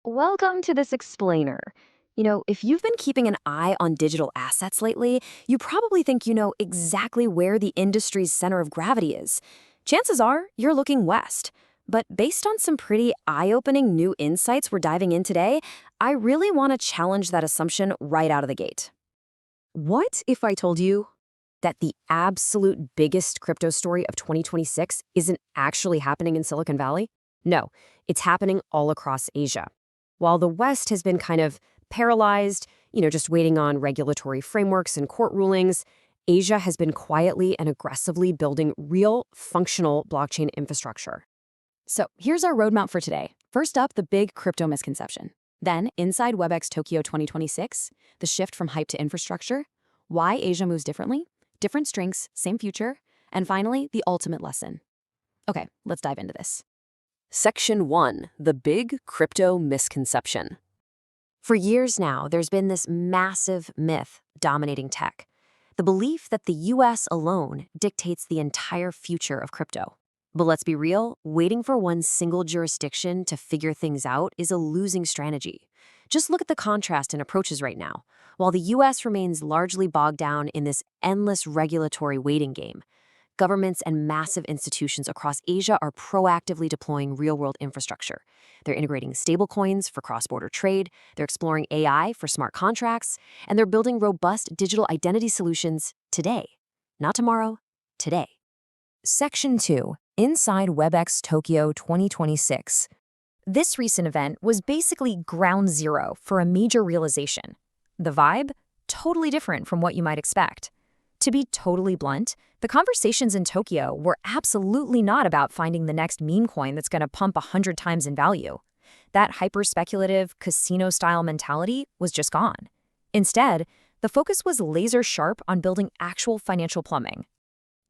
Welcome to this explainer. If you've been keeping an eye on digital assets lately, you probably think you know exactly where the industry's center of gravity is. Chances are you're looking west. But based on some pretty eye-opening new insights we're diving in today, I really want to challenge that assumption right out of the gate. What if I told you that the absolute biggest crypto story of 2026 isn't actually happening in Silicon Valley? No, it's happening all across Asia. While the West has been kind of paralyzed, just waiting on regulatory frameworks and court rulings, Asia has been quietly and aggressively building real, functional blockchain infrastructure. So here's our roadmap for today. First up, the big crypto misconception. Then, inside WebX Tokyo 2026, the shift from hype to infrastructure, why Asia moves differently, different strengths, same future, and finally, the ultimate lesson. Okay, let's dive into this. Section 1, the big crypto misconception. For years now, there's been this massive myth dominating tech. The belief that the US alone dictates the entire future of crypto. But let's be real, waiting for one single jurisdiction to figure things out is a losing strategy. Just look at the contrast in approaches right now. While the US remains largely bogged down in this endless regulatory waiting game, governments and massive institutions across Asia are proactively deploying real-world infrastructure. They're integrating stablecoins for cross-border trade, they're exploring AI for smart contracts, and they're building robust digital identity solutions today. Not tomorrow, today. Section 2, Inside WebX Tokyo 2026. This recent event was basically ground zero for a major realization. The vibe? Totally different from what you might expect. To be totally blunt, the conversations in Tokyo were absolutely not about finding the next meme coin that's going to pump 100 times in value. That hyper-speculative, casino-style mentality was just gone. Instead, the focus was laser-sharp on building actual financial plumbing.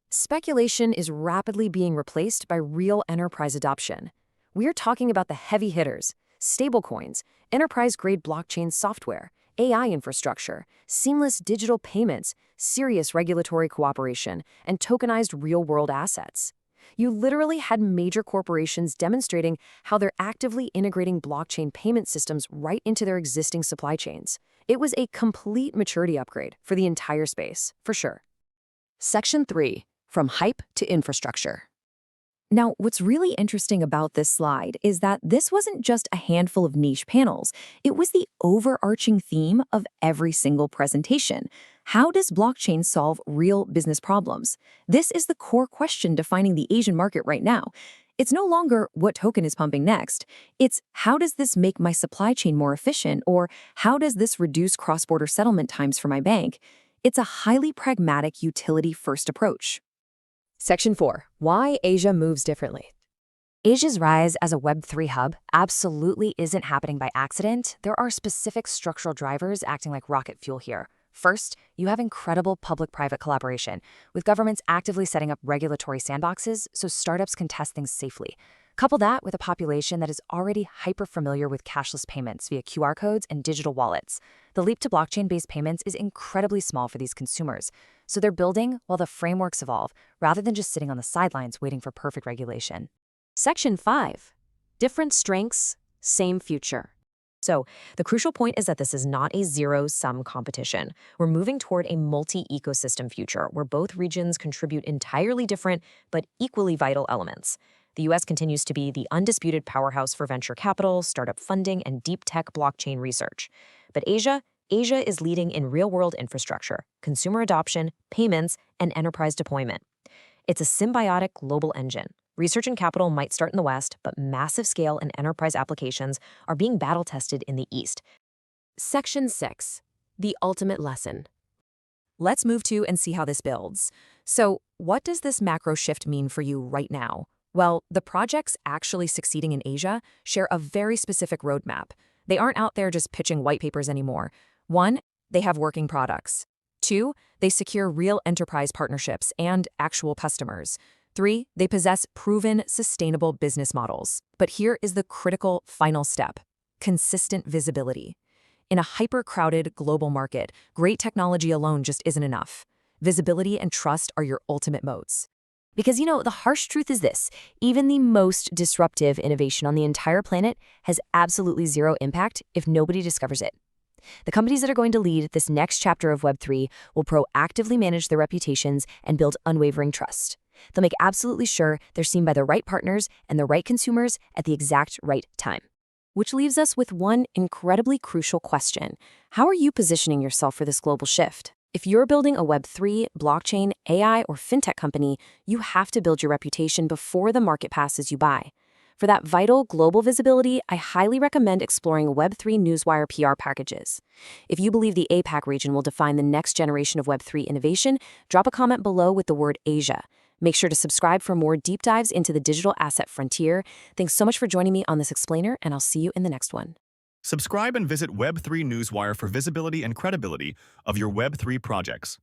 Speculation is rapidly being replaced by real enterprise adoption. We're talking about the heavy hitters, stablecoins, enterprise-grade blockchain software, AI infrastructure, seamless digital payments, serious regulatory cooperation, and tokenized real-world assets. You literally had major corporations demonstrating how they're actively integrating blockchain payment systems right into their existing supply chains. It was a complete maturity upgrade for the entire space, for sure. Section 3, From Hype to Infrastructure. Now, what's really interesting about this slide is that this wasn't just a handful of niche panels. It was the overarching theme of every single presentation. How does blockchain solve real business problems? This is the core question defining the Asian market right now. It's no longer what token is pumping next. It's how does this make my supply chain more efficient, or how does this reduce cross-border settlement times for my bank? It's a highly pragmatic utility-first approach. Section 4, Why Asia Moves Differently. Asia's rise as a Web3 hub absolutely isn't happening by accident. There are specific structural drivers acting like rocket fuel here. First, you have incredible public-private collaboration, with governments actively setting up regulatory sandboxes so startups can test things safely. Couple that with a population that is already hyper-familiar with cashless payments via QR codes and digital wallets. The leap to blockchain-based payments is incredibly small for these consumers, so they're building while the frameworks evolve, rather than just sitting on the sidelines waiting for perfect regulation. Section 5, Different Strengths, Same Future. So, the crucial point is that this is not a zero-sum competition. We're moving toward a multi-ecosystem future where both regions contribute entirely different but equally vital elements. The US continues to be the undisputed powerhouse for venture capital, startup funding, and deep tech blockchain research. But Asia is leading in real-world infrastructure, consumer adoption, payments, and enterprise deployment. It's a symbiotic global engine. Research and capital might start in the West, but massive scale and enterprise applications are being battle-tested in the East. Section 6, The Ultimate Lesson. Let's move to and see how this builds. So, what does this macro shift mean for you right now? Well, the projects actually succeeding in Asia share a very specific roadmap. They aren't out there just pitching white papers anymore. 1, they have working products. 2, they secure real enterprise partnerships and actual customers. 3, they possess proven, sustainable business models. But here is the critical final step: consistent visibility. In a hyper-crowded global market, great technology alone just isn't enough. Visibility and trust are your ultimate moats. Because, the harsh truth is this: even the most disruptive innovation on the entire planet has absolutely zero impact if nobody discovers it. The companies that are going to lead this next chapter of Web3 will proactively manage their reputations and build unwavering trust. They'll make absolutely sure they're seen by the right partners and the right consumers at the exact right time. Which leaves us with one incredibly crucial question. How are you positioning yourself for this global shift? If you're building a Web3, blockchain, AI, or fintech company, you have to build your reputation before the market passes you by. For that vital global visibility, I highly recommend exploring Web3 Newswire PR packages. If you believe the APAC region will define the next generation of Web3 innovation, drop a comment below with the word Asia. Make sure to subscribe for more deep dives into the digital asset frontier. Thanks so much for joining me on this explainer, and I'll see you in the next one. Subscribe and visit Web3 Newswire for visibility and credibility of your Web3 projects.